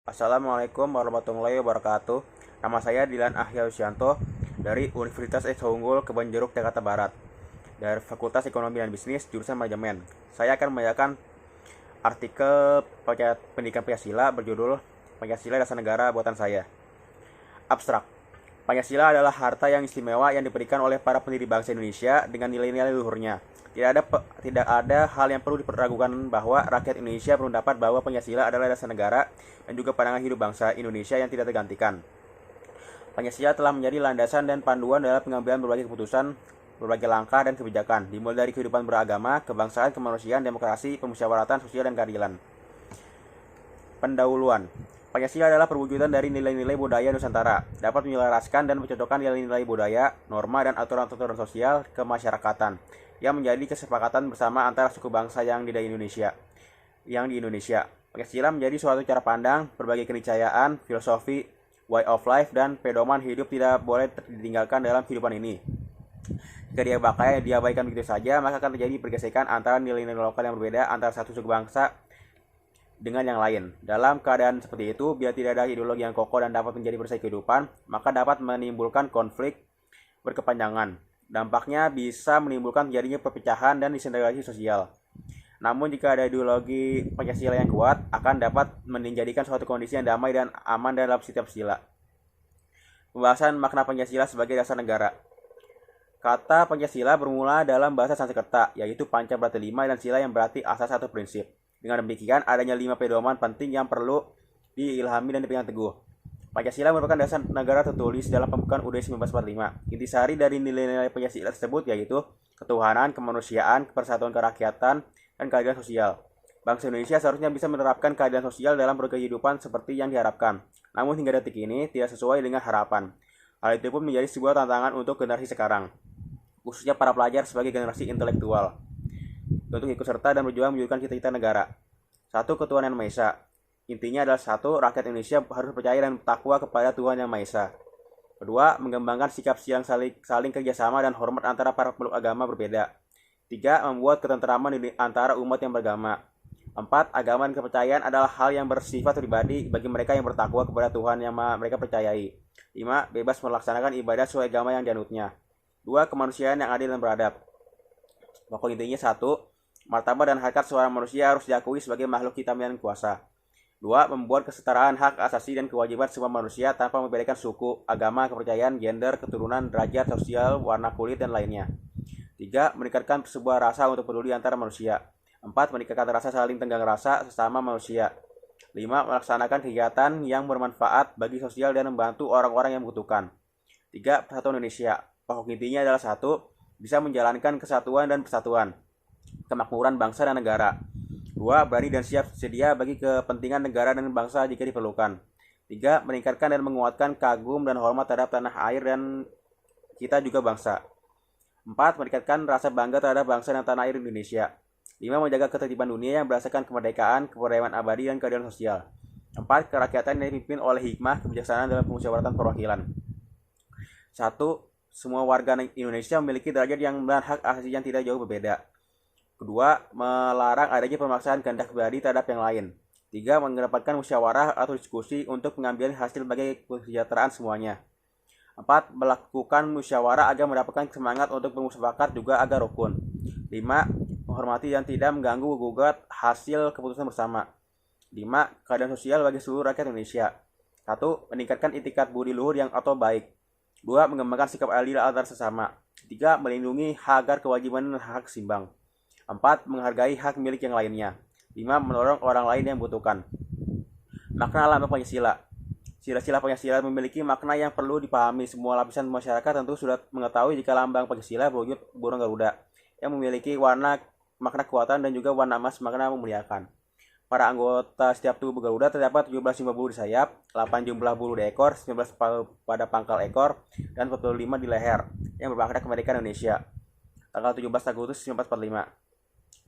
Assalamualaikum warahmatullahi wabarakatuh. Nama saya Dilan Ahyausianto dari Universitas Esa Unggul Kebon Jeruk, Jakarta Barat, dari Fakultas Ekonomi dan Bisnis jurusan Manajemen. Saya akan membacakan artikel pendidikan Pancasila berjudul Pancasila Dasar Negara Buatan Saya. Abstrak. Pancasila adalah harta yang istimewa yang diberikan oleh para pendiri bangsa Indonesia dengan nilai-nilai luhurnya. Tidak ada hal yang perlu diperragukan bahwa rakyat Indonesia berpendapat bahwa Pancasila adalah dasar negara dan juga pandangan hidup bangsa Indonesia yang tidak tergantikan. Pancasila telah menjadi landasan dan panduan dalam pengambilan berbagai keputusan, berbagai langkah dan kebijakan, dimulai dari kehidupan beragama, kebangsaan, kemanusiaan, demokrasi, pemusyawaratan sosial, dan keadilan. Pendahuluan. Pancasila adalah perwujudan dari nilai-nilai budaya Nusantara, dapat menyelaraskan dan mencocokkan nilai-nilai budaya, norma, dan aturan-aturan sosial kemasyarakatan yang menjadi kesepakatan bersama antara suku bangsa yang di Indonesia. Pancasila menjadi suatu cara pandang, berbagai keniscayaan, filosofi, way of life, dan pedoman hidup tidak boleh ditinggalkan dalam kehidupan ini. Jika diabaikan begitu saja, maka akan terjadi pergesekan antara nilai-nilai lokal yang berbeda antara satu suku bangsa dengan yang lain. Dalam keadaan seperti itu, bila tidak ada ideologi yang kokoh dan dapat menjadi perisai kehidupan, maka dapat menimbulkan konflik berkepanjangan. Dampaknya bisa menimbulkan terjadinya perpecahan dan disintegrasi sosial. Namun jika ada ideologi Pancasila yang kuat, akan dapat menjadikan suatu kondisi yang damai dan aman dalam setiap sila. Pembahasan makna Pancasila sebagai dasar negara. Kata Pancasila bermula dalam bahasa Sanskerta, yaitu Panca berarti 5 dan Sila yang berarti asas atau prinsip. Dengan demikian, adanya 5 pedoman penting yang perlu diilhami dan dipegang teguh. Pancasila merupakan dasar negara tertulis dalam pembukaan UUD 1945. Intisari dari nilai-nilai Pancasila tersebut yaitu ketuhanan, kemanusiaan, persatuan kerakyatan, dan keadilan sosial. Bangsa Indonesia seharusnya bisa menerapkan keadilan sosial dalam berkehidupan seperti yang diharapkan. Namun hingga detik ini tidak sesuai dengan harapan. Hal itu pun menjadi sebuah tantangan untuk generasi sekarang, khususnya para pelajar sebagai generasi intelektual, untuk ikut serta dan berjuang mewujudkan cita-cita negara. Satu, ketuhanan yang Maha Esa. Intinya adalah satu, rakyat Indonesia harus percaya dan takwa kepada Tuhan yang Maha Esa. Kedua, mengembangkan sikap yang saling kerjasama dan hormat antara para peluk agama berbeda. Tiga, membuat ketentraman di antara umat yang beragama. Empat, agama dan kepercayaan adalah hal yang bersifat pribadi bagi mereka yang bertakwa kepada Tuhan yang mereka percayai. Lima, bebas melaksanakan ibadah sesuai agama yang dianutnya. Dua, kemanusiaan yang adil dan beradab. Pokok intinya satu, martabat dan harkat seorang manusia harus diakui sebagai makhluk hitam yang kuasa. Dua, membuat kesetaraan hak asasi dan kewajiban semua manusia tanpa membedakan suku, agama, kepercayaan, gender, keturunan, derajat sosial, warna kulit, dan lainnya. Tiga, meningkatkan sebuah rasa untuk peduli antara manusia. Empat, meningkatkan rasa saling tenggang rasa sesama manusia. Lima, melaksanakan kegiatan yang bermanfaat bagi sosial dan membantu orang-orang yang membutuhkan. Tiga, persatuan Indonesia. Pokok intinya adalah satu, bisa menjalankan kesatuan dan persatuan, kemakmuran bangsa dan negara. Dua, berani dan siap sedia bagi kepentingan negara dan bangsa jika diperlukan. Tiga, meningkatkan dan menguatkan kagum dan hormat terhadap tanah air dan kita juga bangsa. Empat, meningkatkan rasa bangga terhadap bangsa dan tanah air Indonesia. Lima, menjaga ketertiban dunia yang berdasarkan kemerdekaan, keperdayaan abadi, dan keadilan sosial. Empat, kerakyatan yang dipimpin oleh hikmah kebijaksanaan dalam pemusyawaratan perwakilan. Satu, semua warga Indonesia memiliki derajat yang dan hak asasi yang tidak jauh berbeda. Kedua, melarang adanya pemaksaan kehendak pribadi terhadap yang lain. Tiga, mengedepankan musyawarah atau diskusi untuk pengambilan hasil bagi kesejahteraan semuanya. Empat, melakukan musyawarah agar mendapatkan semangat untuk bermufakat juga agar rukun. Lima, menghormati dan tidak mengganggu gugat hasil keputusan bersama. Lima, keadilan sosial bagi seluruh rakyat Indonesia. Satu, meningkatkan itikat budi luhur yang atau baik. Dua, mengembangkan sikap adil antar sesama. Tiga, melindungi hak agar kewajiban dan hak seimbang. Empat, menghargai hak milik yang lainnya. Lima, menolong orang lain yang membutuhkan. Makna lambang Pancasila. Sila-sila Pancasila memiliki makna yang perlu dipahami. Semua lapisan masyarakat tentu sudah mengetahui jika lambang Pancasila berwujud burung Garuda yang memiliki warna makna kekuatan dan juga warna emas makna memuliakan. Para anggota setiap tubuh Garuda terdapat 17 jumlah bulu di sayap, 8 jumlah bulu di ekor, 19 pada pangkal ekor, dan 45 di leher yang bermakna kemerdekaan Indonesia. Tanggal 17 Agustus 1945.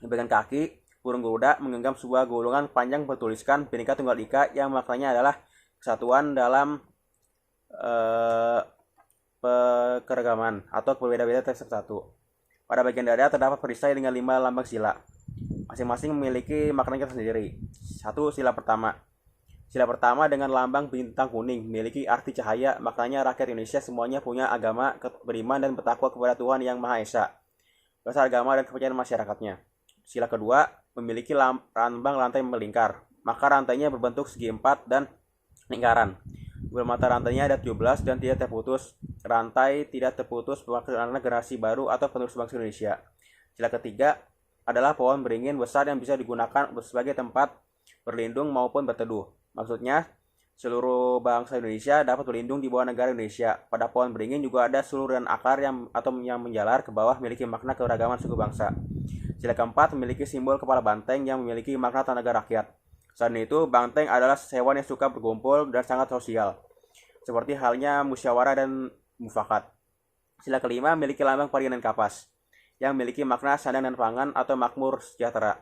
Di bagian kaki, burung Garuda menggenggam sebuah gulungan panjang bertuliskan Bhinneka Tunggal Ika yang maknanya adalah kesatuan dalam keragaman atau berbeda-beda satu. Pada bagian dada terdapat perisai dengan 5 lambang sila. Masing-masing memiliki maknanya sendiri. Satu, sila pertama. Sila pertama dengan lambang bintang kuning memiliki arti cahaya, maknanya rakyat Indonesia semuanya punya agama, beriman dan bertakwa kepada Tuhan Yang Maha Esa, dasar agama dan kepercayaan masyarakatnya. Sila kedua memiliki lambang rantai melingkar, maka rantainya berbentuk segi empat dan lingkaran. Bermata rantainya ada 17 dan tidak terputus. Rantai tidak terputus karena generasi baru atau penerus bangsa Indonesia. Sila ketiga adalah pohon beringin besar yang bisa digunakan sebagai tempat berlindung maupun berteduh. Maksudnya, seluruh bangsa Indonesia dapat berlindung di bawah negara Indonesia. Pada pohon beringin juga ada seluruhan akar yang menjalar ke bawah memiliki makna keragaman suku bangsa. Sila keempat memiliki simbol kepala banteng yang memiliki makna tenaga rakyat. Selain itu, banteng adalah hewan yang suka berkumpul dan sangat sosial, seperti halnya musyawarah dan mufakat. Sila kelima memiliki lambang pari dan kapas, yang memiliki makna sandang dan pangan atau makmur sejahtera.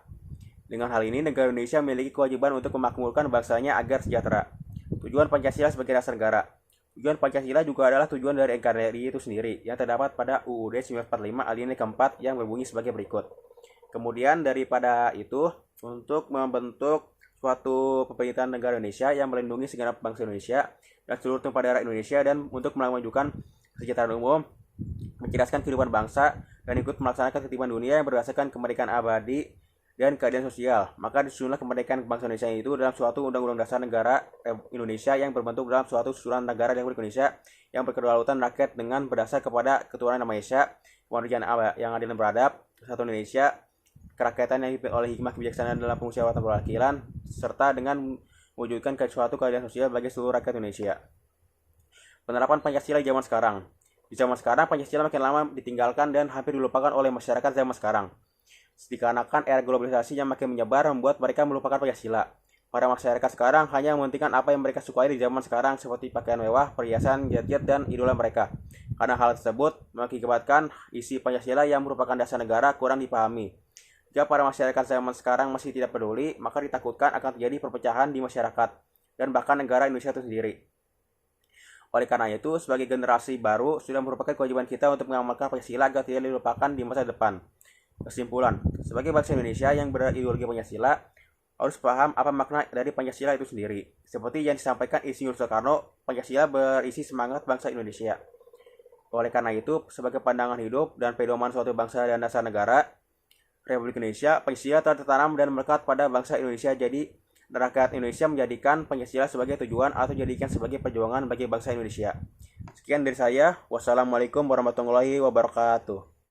Dengan hal ini, negara Indonesia memiliki kewajiban untuk memakmurkan bangsanya agar sejahtera. Tujuan Pancasila sebagai dasar negara. Tujuan Pancasila juga adalah tujuan dari NKRI itu sendiri, yang terdapat pada UUD 1945 alinea keempat yang berbunyi sebagai berikut. Kemudian daripada itu, untuk membentuk suatu pemerintahan negara Indonesia yang melindungi segenap bangsa Indonesia dan seluruh tumpah darah Indonesia, dan untuk memajukan kesejahteraan umum, mencerdaskan kehidupan bangsa, dan ikut melaksanakan ketertiban dunia yang berdasarkan kemerdekaan abadi dan keadilan sosial. Maka disusunlah kemerdekaan bangsa Indonesia itu dalam suatu undang-undang dasar negara Indonesia yang berbentuk dalam suatu susunan negara Republik Indonesia yang berkedaulatan rakyat dengan berdasar kepada ketuhanan Yang Maha Esa, kemanusiaan yang adil dan beradab, kesatuan Indonesia, kerakyatan yang dipimpin oleh hikmah kebijaksanaan dalam permusyawaratan perwakilan, serta dengan mewujudkan suatu keadilan sosial bagi seluruh rakyat Indonesia. Penerapan Pancasila di zaman sekarang. Di zaman sekarang, Pancasila makin lama ditinggalkan dan hampir dilupakan oleh masyarakat zaman sekarang. Dikarenakan era globalisasi yang makin menyebar membuat mereka melupakan Pancasila. Para masyarakat sekarang hanya mementingkan apa yang mereka sukai di zaman sekarang, seperti pakaian mewah, perhiasan, jet-jet, dan idola mereka. Karena hal tersebut mengakibatkan isi Pancasila yang merupakan dasar negara kurang dipahami. Jika para masyarakat zaman sekarang masih tidak peduli, maka ditakutkan akan terjadi perpecahan di masyarakat dan bahkan negara Indonesia itu sendiri. Oleh karena itu, sebagai generasi baru, sudah merupakan kewajiban kita untuk mengamalkan Pancasila agar tidak dilupakan di masa depan. Kesimpulan, sebagai bangsa Indonesia yang berideologi Pancasila, harus paham apa makna dari Pancasila itu sendiri. Seperti yang disampaikan Insinyur Soekarno, Pancasila berisi semangat bangsa Indonesia. Oleh karena itu, sebagai pandangan hidup dan pedoman suatu bangsa dan dasar negara Republik Indonesia, Pancasila telah tertanam dan melekat pada bangsa Indonesia. Jadi, rakyat Indonesia menjadikan Pancasila sebagai tujuan atau jadikan sebagai perjuangan bagi bangsa Indonesia. Sekian dari saya. Wassalamualaikum warahmatullahi wabarakatuh.